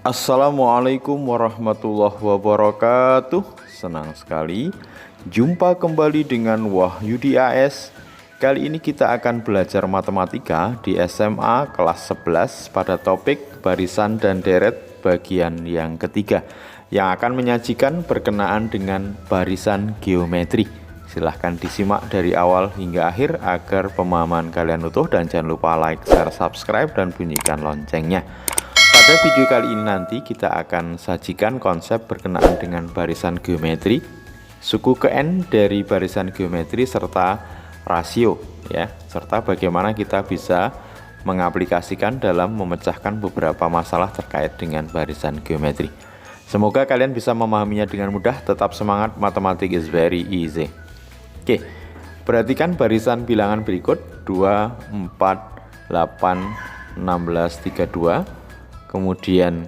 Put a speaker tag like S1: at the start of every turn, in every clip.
S1: Assalamualaikum warahmatullahi wabarakatuh. Senang sekali jumpa kembali dengan Wahyudi AS. Kali ini kita akan belajar matematika di SMA kelas 11 pada topik barisan dan deret bagian yang ketiga, yang akan menyajikan berkenaan dengan barisan geometri. Silahkan disimak dari awal hingga akhir agar pemahaman kalian utuh, dan jangan lupa like, share, subscribe, dan bunyikan loncengnya. Pada video kali ini nanti kita akan sajikan konsep berkenaan dengan barisan geometri, suku ke N dari barisan geometri, serta rasio ya, serta bagaimana kita bisa mengaplikasikan dalam memecahkan beberapa masalah terkait dengan barisan geometri. Semoga kalian bisa memahaminya dengan mudah. Tetap semangat, matematik is very easy. Oke, perhatikan barisan bilangan berikut: 2, 4, 8, 16, 32. Kemudian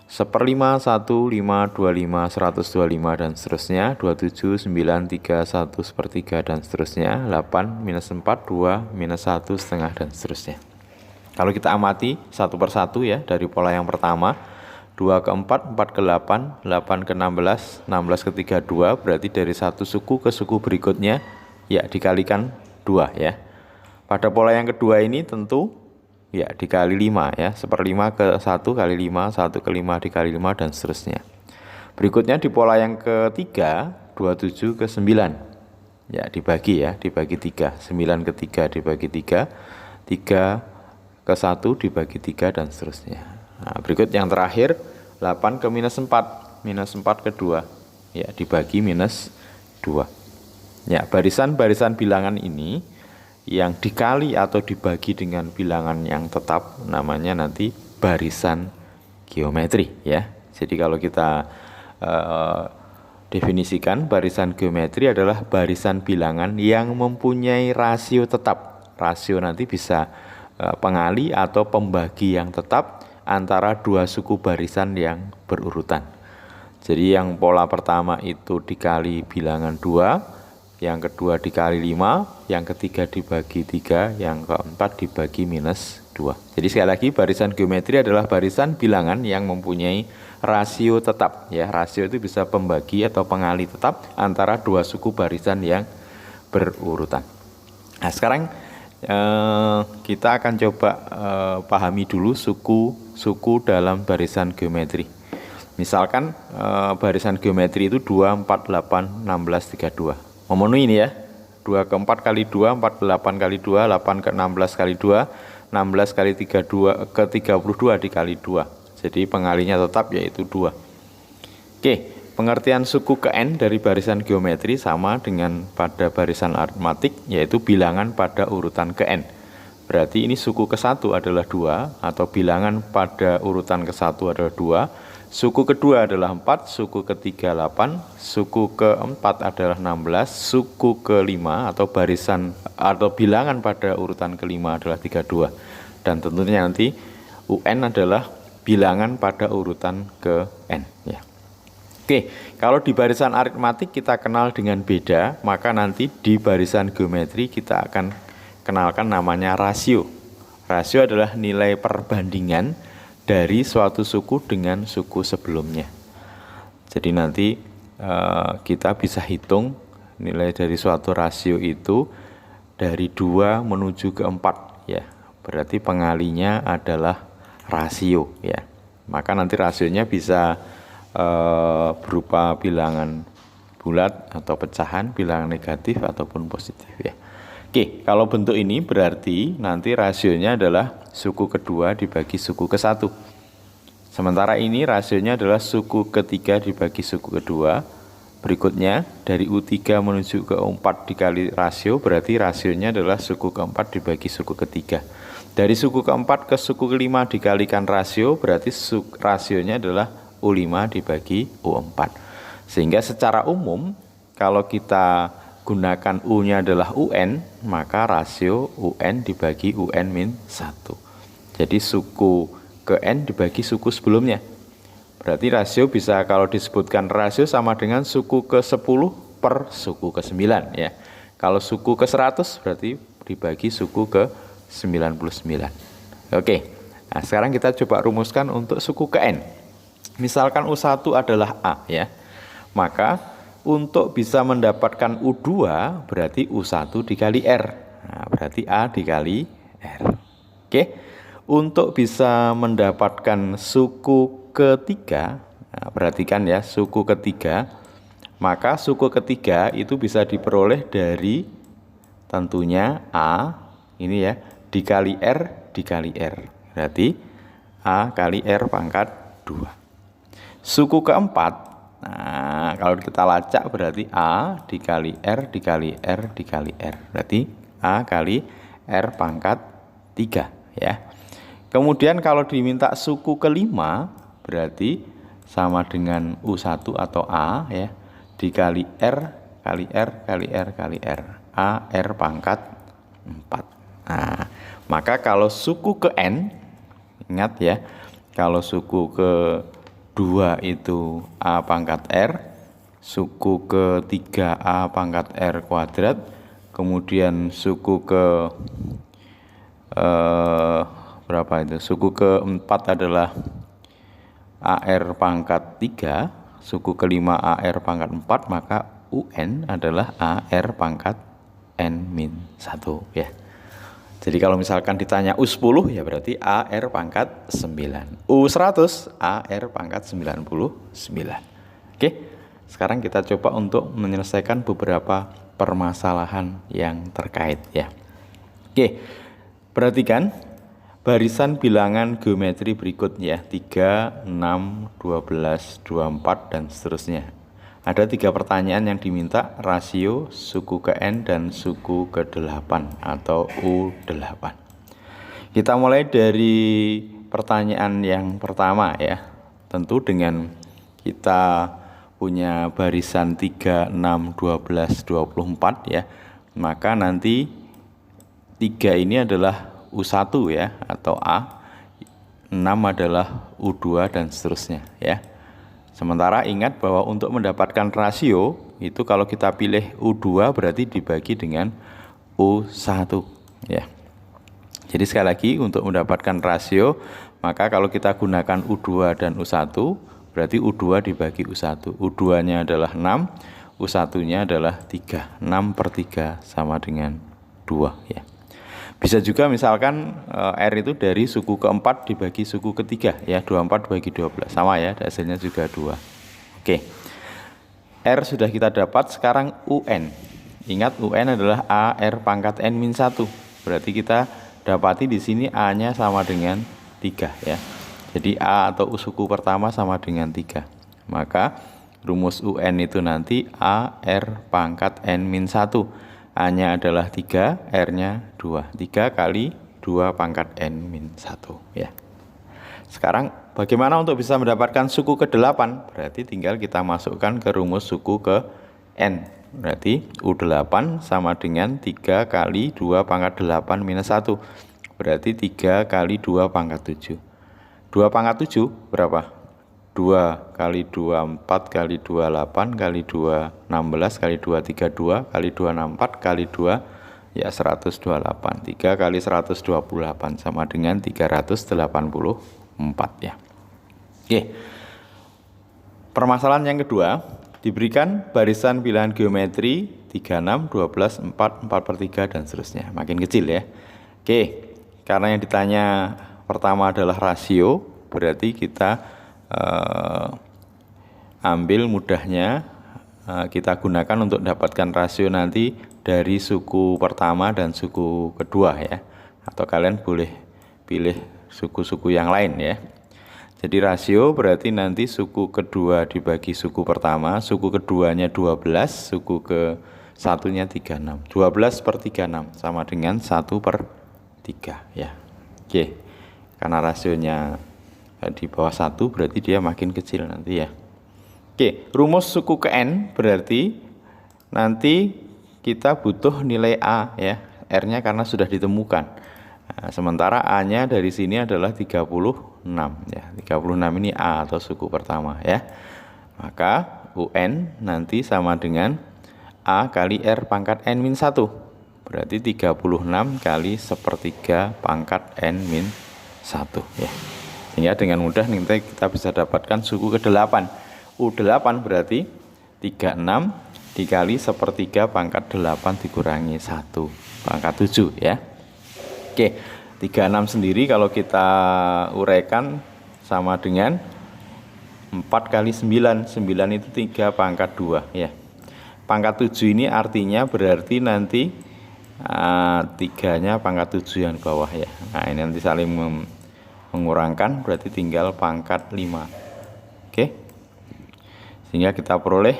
S1: 1/5, 1, 5, 25, 125, dan seterusnya, 27, 9, 3, 1/3, dan seterusnya, 8, -4, 2, -1/2, dan seterusnya. Kalau kita amati satu persatu ya, dari pola yang pertama, 2 ke 4, 4 ke 8, 8 ke 16, 16 ke 32, berarti dari satu suku ke suku berikutnya ya dikalikan 2 ya. Pada pola yang kedua ini tentu ya dikali 5 ya, 1/5 ke 1 kali 5, 1 ke 5 dikali 5, dan seterusnya. Berikutnya di pola yang ketiga, 27 ke 9 ya dibagi 3, 9 ke 3 dibagi 3, 3 ke 1 dibagi 3, dan seterusnya. Nah, berikut yang terakhir, 8 ke -4, -4 ke 2 ya dibagi -2 ya. Barisan-barisan bilangan ini yang dikali atau dibagi dengan bilangan yang tetap namanya nanti barisan geometri ya. Jadi kalau kita definisikan, barisan geometri adalah barisan bilangan yang mempunyai rasio tetap. Rasio nanti bisa pengali atau pembagi yang tetap antara dua suku barisan yang berurutan. Jadi yang pola pertama itu dikali bilangan 2, yang kedua dikali 5, yang ketiga dibagi 3, yang keempat dibagi -2. Jadi sekali lagi, barisan geometri adalah barisan bilangan yang mempunyai rasio tetap ya. Rasio itu bisa pembagi atau pengali tetap antara dua suku barisan yang berurutan. Nah, sekarang kita akan coba pahami dulu suku dalam barisan geometri. Misalkan barisan geometri itu 2, 4, 8, 16, 32. Memenuhi ini ya, 2 ke 4 kali 2, 4 ke 8 kali 2, 8 ke 16 kali 2, 16 kali 32 ke 32 dikali 2. Jadi pengalinya tetap yaitu 2. Oke, pengertian suku ke N dari barisan geometri sama dengan pada barisan aritmatik, yaitu bilangan pada urutan ke N. Berarti ini suku ke-1 adalah 2, atau bilangan pada urutan ke-1 adalah 2. Suku kedua adalah 4, suku ketiga 8, suku keempat adalah 16, suku kelima atau barisan atau bilangan pada urutan kelima adalah 32. Dan tentunya nanti UN adalah bilangan pada urutan ke N ya. Oke, kalau di barisan aritmatik kita kenal dengan beda, maka nanti di barisan geometri kita akan kenalkan namanya rasio. Rasio adalah nilai perbandingan dari suatu suku dengan suku sebelumnya. Jadi nanti kita bisa hitung nilai dari suatu rasio itu dari 2 menuju ke 4 ya. Berarti pengalinya adalah rasio ya. Maka nanti rasionya bisa berupa bilangan bulat atau pecahan, bilangan negatif ataupun positif ya. Oke, kalau bentuk ini berarti nanti rasionya adalah suku kedua dibagi suku ke-1. Sementara ini rasionya adalah suku ketiga dibagi suku kedua. Berikutnya dari U3 menuju ke U4 dikali rasio, berarti rasionya adalah suku keempat dibagi suku ketiga. Dari suku keempat ke suku kelima dikalikan rasio, berarti rasionya adalah U5 dibagi U4. Sehingga secara umum kalau kita gunakan U-nya adalah UN, maka rasio UN dibagi UN-1. Jadi suku ke N dibagi suku sebelumnya. Berarti rasio bisa kalau disebutkan rasio sama dengan suku ke-10 per suku ke-9 ya. Kalau suku ke-100 berarti dibagi suku ke-99. Oke. Nah, sekarang kita coba rumuskan untuk suku ke N. Misalkan U1 adalah A ya. Maka untuk bisa mendapatkan U2 berarti U1 dikali R. Nah, berarti A dikali R. Oke. Untuk bisa mendapatkan suku ketiga, nah, perhatikan ya, suku ketiga, maka suku ketiga itu bisa diperoleh dari tentunya A ini ya dikali R dikali R. Berarti A kali R pangkat 2. Suku keempat, nah kalau kita lacak berarti A dikali R dikali R dikali R. Berarti A kali R pangkat 3 ya. Kemudian kalau diminta suku kelima berarti sama dengan U1 atau A ya dikali R kali R kali R kali R. A R pangkat 4. Nah, maka kalau suku ke N, ingat ya, kalau suku ke 2 itu A pangkat R, suku ke 3 A pangkat R kuadrat, kemudian suku ke berapa itu? Suku keempat adalah AR pangkat 3, suku kelima AR pangkat 4, maka UN adalah AR pangkat N-1 ya. Jadi kalau misalkan ditanya U10 ya berarti AR pangkat 9. U100 AR pangkat 99. Oke, sekarang kita coba untuk menyelesaikan beberapa permasalahan yang terkait ya. Oke, perhatikan barisan bilangan geometri berikut ya, 3, 6, 12, 24 dan seterusnya. Ada 3 pertanyaan yang diminta, rasio, suku ke N dan suku ke 8 atau U8. Kita mulai dari pertanyaan yang pertama ya. Tentu dengan kita punya barisan 3, 6, 12, 24 ya, maka nanti 3 ini adalah U1 ya atau A, 6 adalah U2 dan seterusnya ya. Sementara ingat bahwa untuk mendapatkan rasio itu kalau kita pilih U2 berarti dibagi dengan U1 ya. Jadi sekali lagi untuk mendapatkan rasio maka kalau kita gunakan U2 dan U1 berarti U2 dibagi U1. U2-nya adalah 6, U1-nya adalah 3. 6/3 sama dengan 2 ya. Bisa juga misalkan R itu dari suku keempat dibagi suku ketiga ya, 24 bagi 12 sama ya, hasilnya juga 2. Oke. R sudah kita dapat, sekarang UN. Ingat UN adalah AR pangkat N-1. Berarti kita dapati di sini A-nya sama dengan 3 ya. Jadi A atau suku pertama sama dengan 3. Maka rumus UN itu nanti AR pangkat N-1. A-nya adalah 3, R-nya 2. 3 kali 2 pangkat N-1 ya. Sekarang bagaimana untuk bisa mendapatkan suku ke-8? Berarti tinggal kita masukkan ke rumus suku ke N. Berarti U8 sama dengan 3 kali 2 pangkat 8 minus 1. Berarti 3 kali 2 pangkat 7. 2 pangkat 7 berapa? 2 kali 2 4 kali 2 8 kali 2 16 kali 2 32 kali 2 64 kali 2 ya 128. 3 kali 128 sama dengan 384 ya. Oke. Permasalahan yang kedua, diberikan barisan bilangan geometri 36 12 4 4/3 dan seterusnya. Makin kecil ya. Oke. Karena yang ditanya pertama adalah rasio, berarti kita ambil mudahnya kita gunakan untuk dapatkan rasio nanti dari suku pertama dan suku kedua ya, atau kalian boleh pilih suku-suku yang lain ya. Jadi rasio berarti nanti suku kedua dibagi suku pertama, suku keduanya 12, suku ke satunya 36. 12/36 sama dengan 1/3 ya. Oke, karena rasionya di bawah 1 berarti dia makin kecil nanti ya. Oke, rumus suku ke N berarti nanti kita butuh nilai A ya, R-nya karena sudah ditemukan. Nah, sementara A-nya dari sini adalah 36 ya. 36 ini A atau suku pertama ya. Maka UN nanti sama dengan A kali R pangkat N-1. Berarti 36 kali 1/3 pangkat N-1. 1 ya. Sehingga dengan mudah nanti kita bisa dapatkan suku ke-8. U8 berarti 36 dikali 1/3 pangkat 8 dikurangi 1 pangkat 7 ya. Oke, 36 sendiri kalau kita uraikan sama dengan 4 kali 9. 9 itu 3 pangkat 2 ya. Pangkat 7 ini artinya berarti nanti 3-nya pangkat 7 yang di bawah ya. Nah, ini nanti saling mengurangkan berarti tinggal pangkat 5. Oke. Sehingga kita peroleh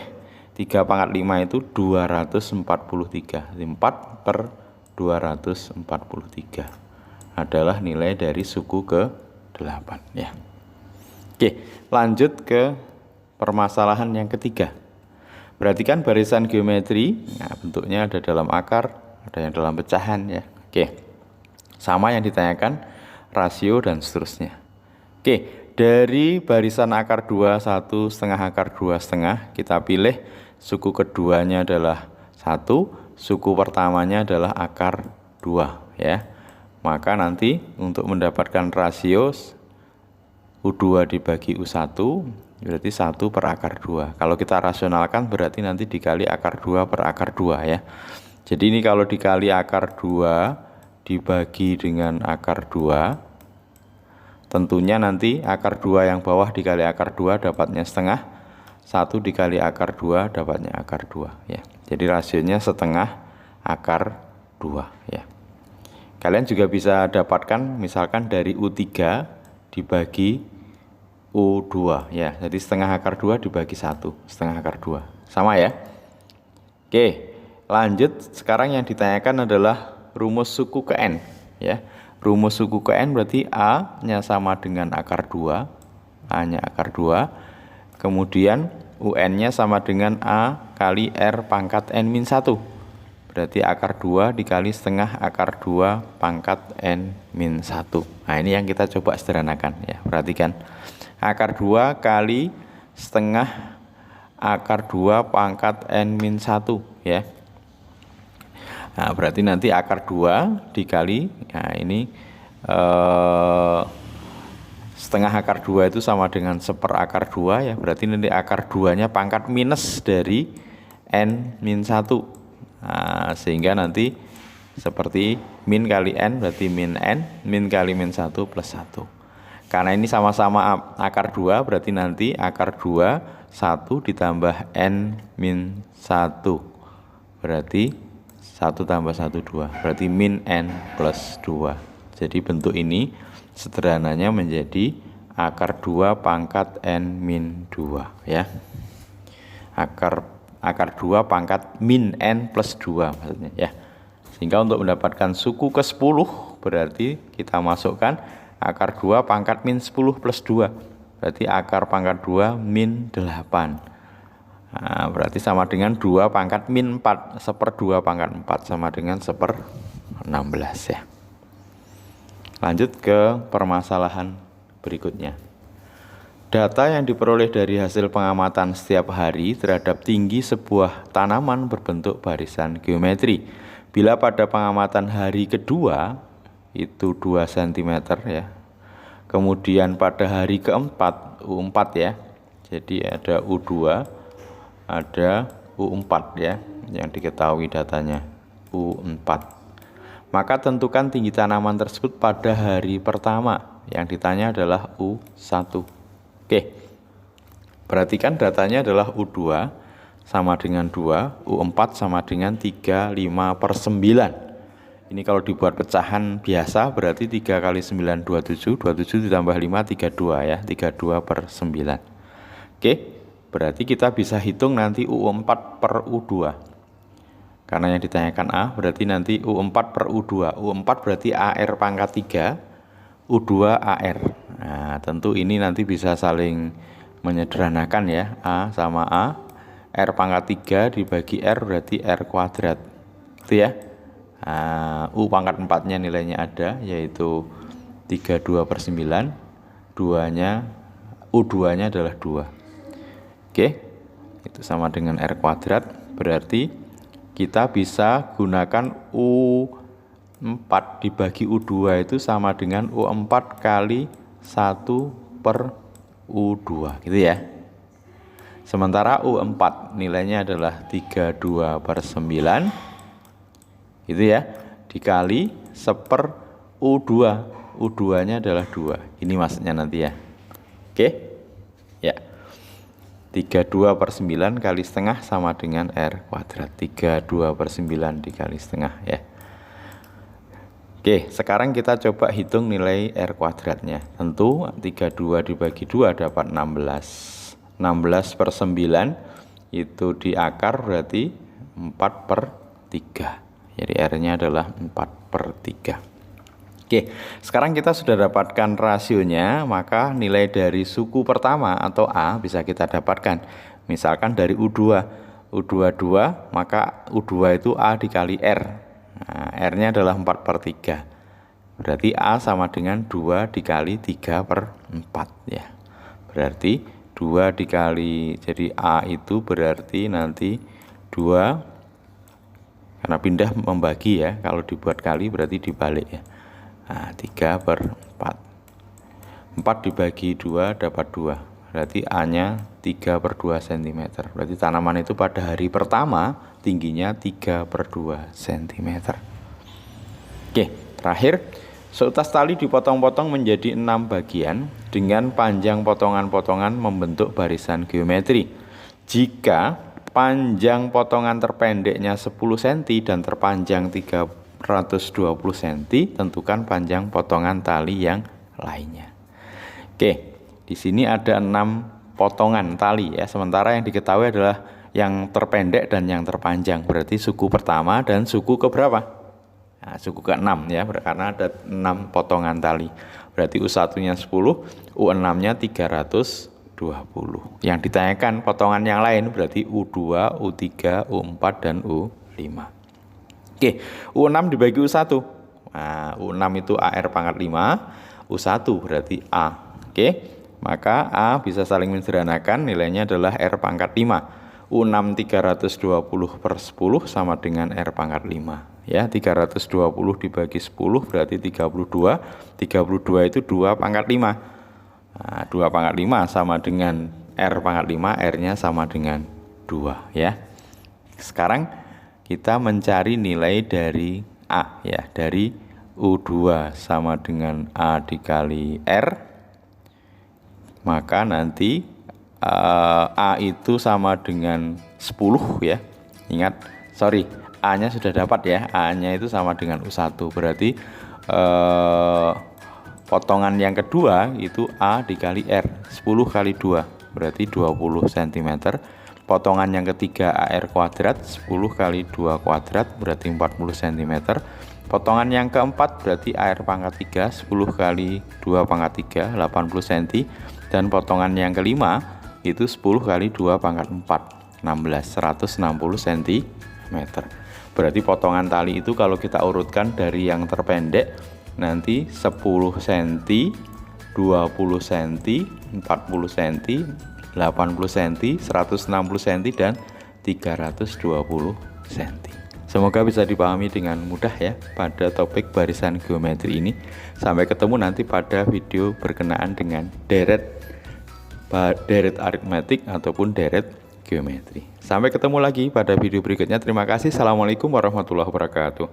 S1: 3 pangkat 5 itu 243. 4/243 adalah nilai dari suku ke-8 ya. Oke, lanjut ke permasalahan yang ketiga. Perhatikan barisan geometri. Nah, bentuknya ada dalam akar, ada yang dalam pecahan ya. Oke. Sama yang ditanyakan, rasio dan seterusnya. Oke, dari barisan akar 2, 1/2 akar 2/2, kita pilih suku keduanya adalah 1, suku pertamanya adalah akar 2 ya. Maka nanti untuk mendapatkan rasio U2 dibagi U1 berarti 1 per akar 2. Kalau kita rasionalkan berarti nanti dikali akar 2 per akar 2 ya. Jadi ini kalau dikali akar 2 dibagi dengan akar 2, tentunya nanti akar 2 yang bawah dikali akar 2 dapatnya setengah, 1 dikali akar 2 dapatnya akar 2 ya. Jadi rasionya setengah akar 2 ya. Kalian juga bisa dapatkan misalkan dari U3 dibagi U2 ya. Jadi setengah akar 2 dibagi 1, setengah akar 2. Sama ya. Oke, lanjut. Sekarang yang ditanyakan adalah rumus suku ke N ya. Rumus suku ke N berarti A-nya sama dengan akar 2, A-nya akar 2. Kemudian UN-nya sama dengan A kali R pangkat N-1. Berarti akar 2 dikali setengah akar 2 pangkat N-1. Nah, ini yang kita coba sederhanakan ya. Perhatikan. Akar 2 kali setengah akar 2 pangkat N-1 ya. Nah, berarti nanti akar 2 dikali, nah ini setengah akar 2 itu sama dengan 1/4 akar 2 ya. Berarti nanti akar 2-nya pangkat minus dari N-1. Nah, sehingga nanti seperti min kali N berarti min N, min kali min 1 plus 1. Karena ini sama-sama akar 2 berarti nanti akar 2 1 ditambah N min 1. Berarti 1 tambah 1, 2. Berarti min N plus 2. Jadi bentuk ini sederhananya menjadi akar 2 pangkat N min 2 ya. Akar 2 pangkat min N plus 2 maksudnya ya. Sehingga untuk mendapatkan suku ke-10 berarti kita masukkan akar 2 pangkat min 10 plus 2. Berarti akar pangkat 2 min 8. Nah, berarti sama dengan 2 pangkat min 4, 1/2 pangkat 4 sama dengan 1/16 ya. Lanjut ke permasalahan berikutnya. Data yang diperoleh dari hasil pengamatan setiap hari terhadap tinggi sebuah tanaman berbentuk barisan geometri. Bila pada pengamatan hari kedua itu 2 cm ya. Kemudian pada hari keempat U4 ya. Jadi ada U2, ada U4 ya, yang diketahui datanya U4. Maka tentukan tinggi tanaman tersebut pada hari pertama. Yang ditanya adalah U1. Oke, perhatikan datanya adalah U2 sama dengan 2, U4 sama dengan 35/9. Ini kalau dibuat pecahan biasa berarti 3 kali 9, 27, 27 ditambah 5, 32 ya, 32/9. Oke. Berarti kita bisa hitung nanti U4 per U2. Karena yang ditanyakan A, berarti nanti U4 per U2. U4 berarti AR pangkat 3, U2 AR. Nah, tentu ini nanti bisa saling menyederhanakan ya. A sama A, R pangkat 3 dibagi R berarti R kuadrat. Itu ya. Nah, U pangkat 4-nya nilainya ada, yaitu 32/9. U2-nya adalah 2. Oke, itu sama dengan R kuadrat, berarti kita bisa gunakan 4 dibagi U2 itu sama dengan U4 kali 1 per U2 gitu ya. Sementara U4 nilainya adalah 32 per 9 gitu ya, dikali 1 U2. U2 nya adalah 2. Ini maksudnya nanti ya. Oke ya, 32 per 9 kali setengah sama dengan R kuadrat. 32 per 9 dikali setengah ya. Oke, sekarang kita coba hitung nilai R kuadratnya. Tentu 32 dibagi 2 dapat 16. 16 per 9 itu di akar berarti 4 per 3. Jadi R-nya adalah 4 per 3. Oke, sekarang kita sudah dapatkan rasionya, maka nilai dari suku pertama atau A bisa kita dapatkan. Misalkan dari U2. U2 2, maka U2 itu A dikali R. Nah, R-nya adalah 4 per 3. Berarti A sama dengan 2 dikali 3 per 4 ya. Berarti 2 dikali, jadi A itu berarti nanti 2, karena pindah membagi ya, kalau dibuat kali berarti dibalik ya. Nah, 3 per 4. 4 dibagi 2 dapat 2. Berarti A-nya 3 per 2 cm. Berarti tanaman itu pada hari pertama tingginya 3 per 2 cm. Oke, terakhir, seutas tali dipotong-potong menjadi 6 bagian dengan panjang potongan-potongan membentuk barisan geometri. Jika panjang potongan terpendeknya 10 cm dan terpanjang 320 cm, tentukan panjang potongan tali yang lainnya. Oke, di sini ada 6 potongan tali ya. Sementara yang diketahui adalah yang terpendek dan yang terpanjang. Berarti suku pertama dan suku keberapa? Nah, suku ke-6 ya, karena ada 6 potongan tali. Berarti U1-nya 10, U6-nya 320. Yang ditanyakan potongan yang lain berarti U2, U3, U4, dan U5. Oke, U6 dibagi U1. Nah, U6 itu AR pangkat 5, U1 berarti A. Oke, maka A bisa saling mensederhanakan, nilainya adalah R pangkat 5. U6 320 per 10 sama dengan R pangkat 5. Ya, 320 dibagi 10 berarti 32. 32 itu 2 pangkat 5. Nah, 2 pangkat 5 sama dengan R pangkat 5, R-nya sama dengan 2 ya. Sekarang kita mencari nilai dari A ya, dari U2 sama dengan A dikali R. Maka nanti A itu sama dengan 10 ya. Ingat, sorry, A-nya sudah dapat ya. A-nya itu sama dengan U1. Berarti potongan yang kedua itu A dikali R. 10 kali 2 berarti 20 cm. Potongan yang ketiga AR kuadrat, 10 kali 2 kuadrat berarti 40 cm. Potongan yang keempat berarti AR pangkat 3, 10 kali 2 pangkat 3, 80 cm. Dan potongan yang kelima itu 10 kali 2 pangkat 4, 160 cm. Berarti potongan tali itu kalau kita urutkan dari yang terpendek nanti 10 cm, 20 cm, 40 cm, 80 cm, 160 cm, dan 320 cm. Semoga bisa dipahami dengan mudah ya pada topik barisan geometri ini. Sampai ketemu nanti pada video berkenaan dengan deret aritmetik ataupun deret geometri. Sampai ketemu lagi pada video berikutnya. Terima kasih. Assalamualaikum warahmatullahi wabarakatuh.